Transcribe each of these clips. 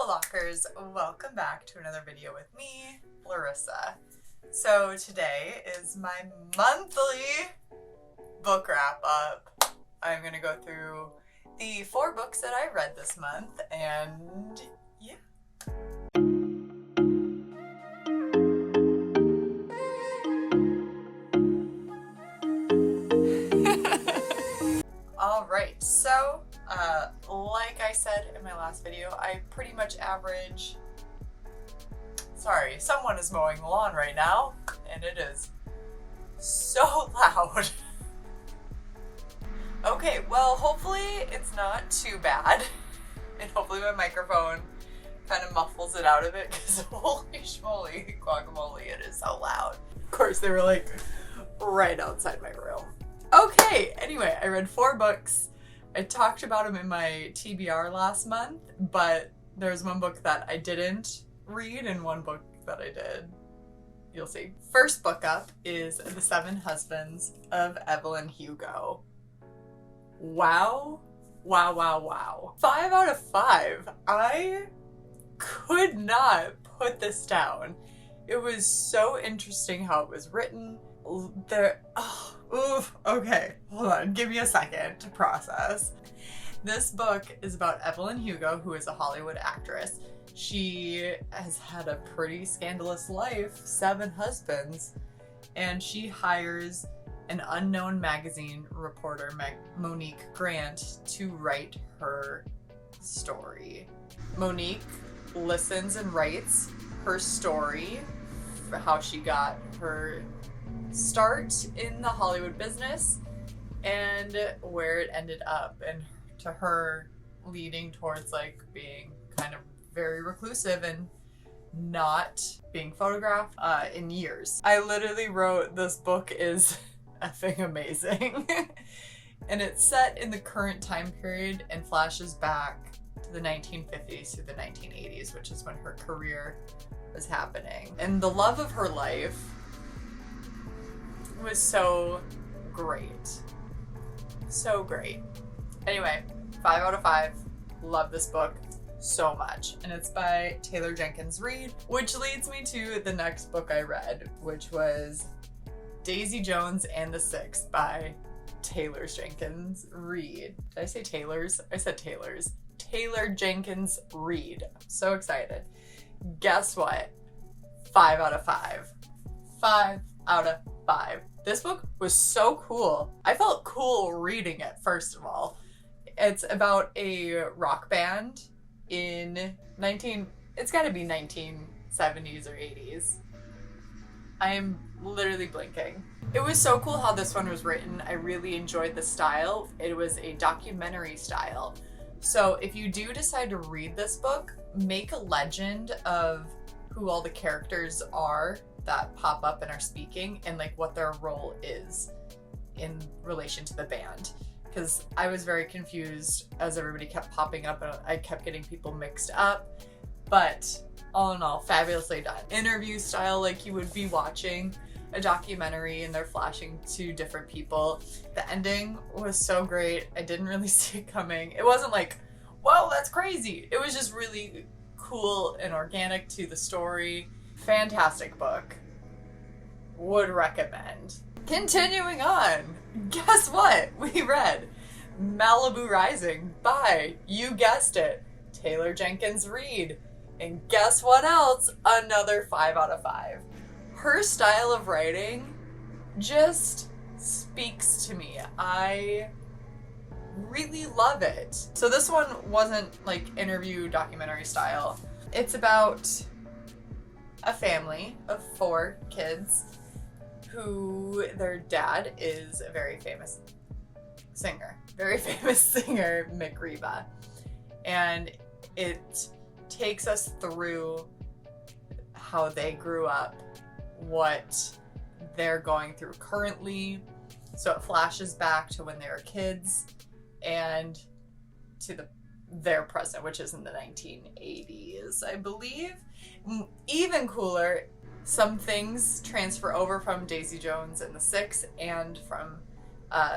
Yello Lawkers, welcome back to another video with me, Larissa. So today is my monthly book wrap up. I'm gonna go through the 4 books that I read this month and yeah. Alright, so like I said in my last video, I pretty much average... Sorry, someone is mowing the lawn right now, and it is so loud. Okay, well, hopefully it's not too bad, and hopefully my microphone kind of muffles it out of it, because holy schmoly, guacamole, it is so loud. Of course, they were like right outside my room. Okay, anyway, I read 4 books. I talked about them in my TBR last month, but there's one book that I didn't read and one book that I did. You'll see. First book up is The 7 Husbands of Evelyn Hugo. Wow. Wow, wow, wow. 5 out of 5. I could not put this down. It was so interesting how it was written. Okay, hold on, give me a second to process. This book is about Evelyn Hugo, who is a Hollywood actress. She has had a pretty scandalous life, 7 husbands, and she hires an unknown magazine reporter, Monique Grant, to write her story. Monique listens and writes her story, for how she got her start in the Hollywood business and where it ended up, and to her leading towards like being kind of very reclusive and not being photographed in years. I literally wrote, this book is effing amazing. And it's set in the current time period and flashes back to the 1950s to the 1980s, which is when her career was happening. And the love of her life was so great. So great. Anyway, 5 out of 5. Love this book so much. And it's by Taylor Jenkins Reid, which leads me to the next book I read, which was Daisy Jones and the Six by Taylor Jenkins Reid. Did I say Taylor's? I said Taylor's. Taylor Jenkins Reid. I'm so excited. Guess what? 5 out of 5. 5 out of 5. This book was so cool. I felt cool reading it, first of all. It's about a rock band in it's gotta be 1970s or 80s. I am literally blinking. It was so cool how this one was written. I really enjoyed the style. It was a documentary style. So if you do decide to read this book, make a legend of who all the characters are that pop up and are speaking and like what their role is in relation to the band. Because I was very confused as everybody kept popping up and I kept getting people mixed up. But all in all, fabulously done. Interview style, like you would be watching a documentary and they're flashing to different people. The ending was so great. I didn't really see it coming. It wasn't like, whoa, that's crazy. It was just really cool and organic to the story. Fantastic book. Would recommend. Continuing on, guess what? We read Malibu Rising by, you guessed it, Taylor Jenkins Reid. And guess what else? Another 5 out of 5. Her style of writing just speaks to me. I really love it. So this one wasn't like interview documentary style. It's about a family of 4 kids who their dad is a very famous singer, Mick Reba. And it takes us through how they grew up, what they're going through currently. So it flashes back to when they were kids and to their present, which is in the 1980s, I believe. Even cooler, some things transfer over from Daisy Jones and the Six and from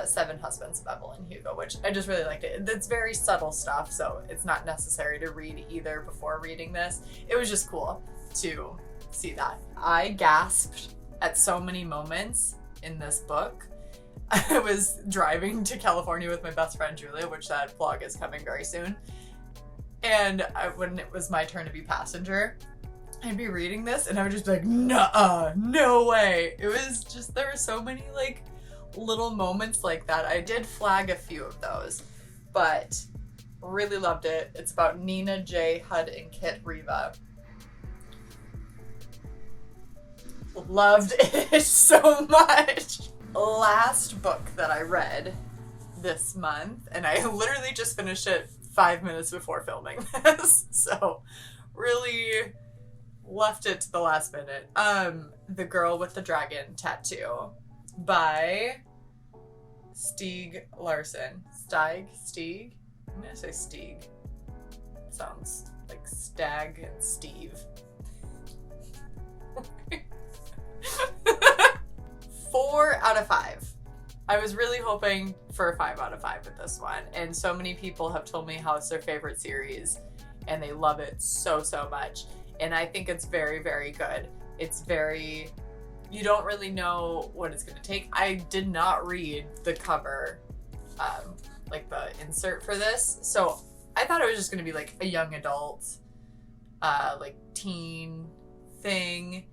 Seven Husbands of Evelyn Hugo, which I just really liked it. It's very subtle stuff, so it's not necessary to read either before reading this. It was just cool to see that. I gasped at so many moments in this book. I was driving to California with my best friend Julia, which that vlog is coming very soon. And when it was my turn to be passenger, I'd be reading this and I would just be like, nuh-uh, no way. It was just, there were so many like little moments like that. I did flag a few of those, but really loved it. It's about Nina, Jay, Hud, and Kit Riva. Loved it so much. Last book that I read this month, and I literally just finished it 5 minutes before filming this, so really left it to the last minute. The Girl with the Dragon Tattoo by Stieg Larsson. Stieg? I'm gonna say Stieg. Sounds like Stag and Steve. 4 out of 5. I was really hoping for a 5 out of 5 with this one, and so many people have told me how it's their favorite series and they love it so much, and I think it's very, very good. It's very, you don't really know what it's gonna take. I did not read the cover, like the insert for this, so I thought it was just gonna be like a young adult, like teen thing,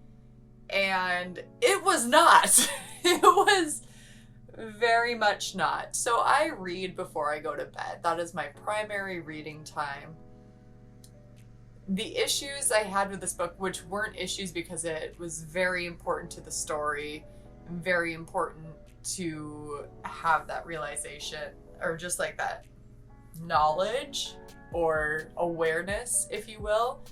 and it was not. It was very much not. So I read before I go to bed. That is my primary reading time. The issues I had with this book, which weren't issues because it was very important to the story, very important to have that realization, or just like that knowledge or awareness, if you will,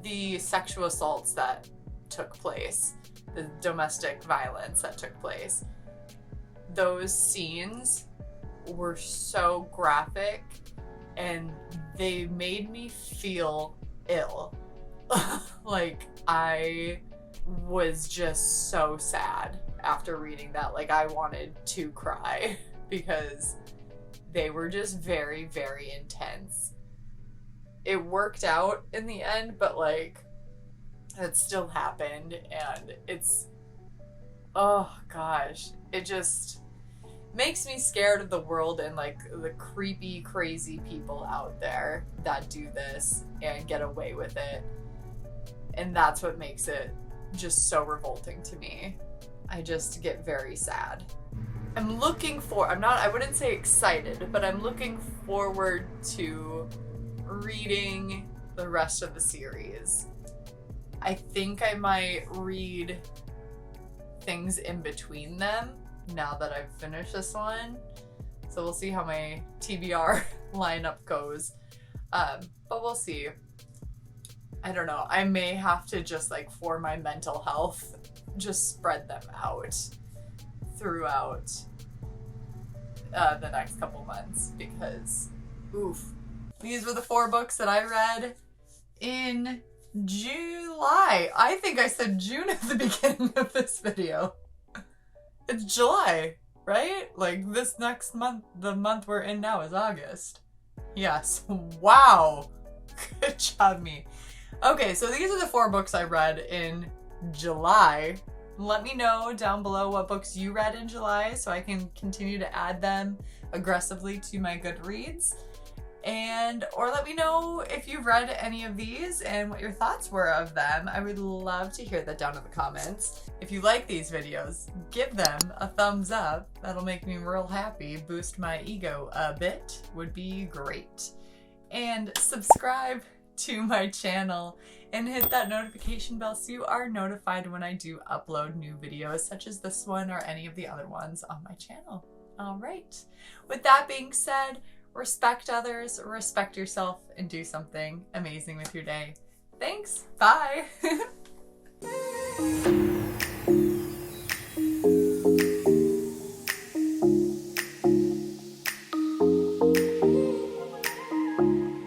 the sexual assaults that took place, the domestic violence that took place. Those scenes were so graphic and they made me feel ill. Like, I was just so sad after reading that. Like, I wanted to cry because they were just very, very intense. It worked out in the end, but like, it still happened, and it's, oh gosh, it just makes me scared of the world and like the creepy, crazy people out there that do this and get away with it. And that's what makes it just so revolting to me. I just get very sad. I'm looking for, I wouldn't say excited, but I'm looking forward to reading the rest of the series. I think I might read things in between them now that I've finished this one. So we'll see how my TBR lineup goes. But we'll see. I don't know. I may have to just like, for my mental health, just spread them out throughout the next couple months, because oof. These were the 4 books that I read in July. I think I said June at the beginning of this video. It's July, right? Like this next month, the month we're in now is August. Yes. Wow. Good job, me. Okay, so these are the 4 books I read in July. Let me know down below what books you read in July so I can continue to add them aggressively to my Goodreads. Or let me know if you've read any of these and what your thoughts were of them. I would love to hear that down in the comments. If you like these videos, give them a thumbs up. That'll make me real happy. Boost my ego a bit would be great. And subscribe to my channel and hit that notification bell so you are notified when I do upload new videos such as this one or any of the other ones on my channel. All right. With that being said, respect others, respect yourself, and do something amazing with your day. Thanks. Bye.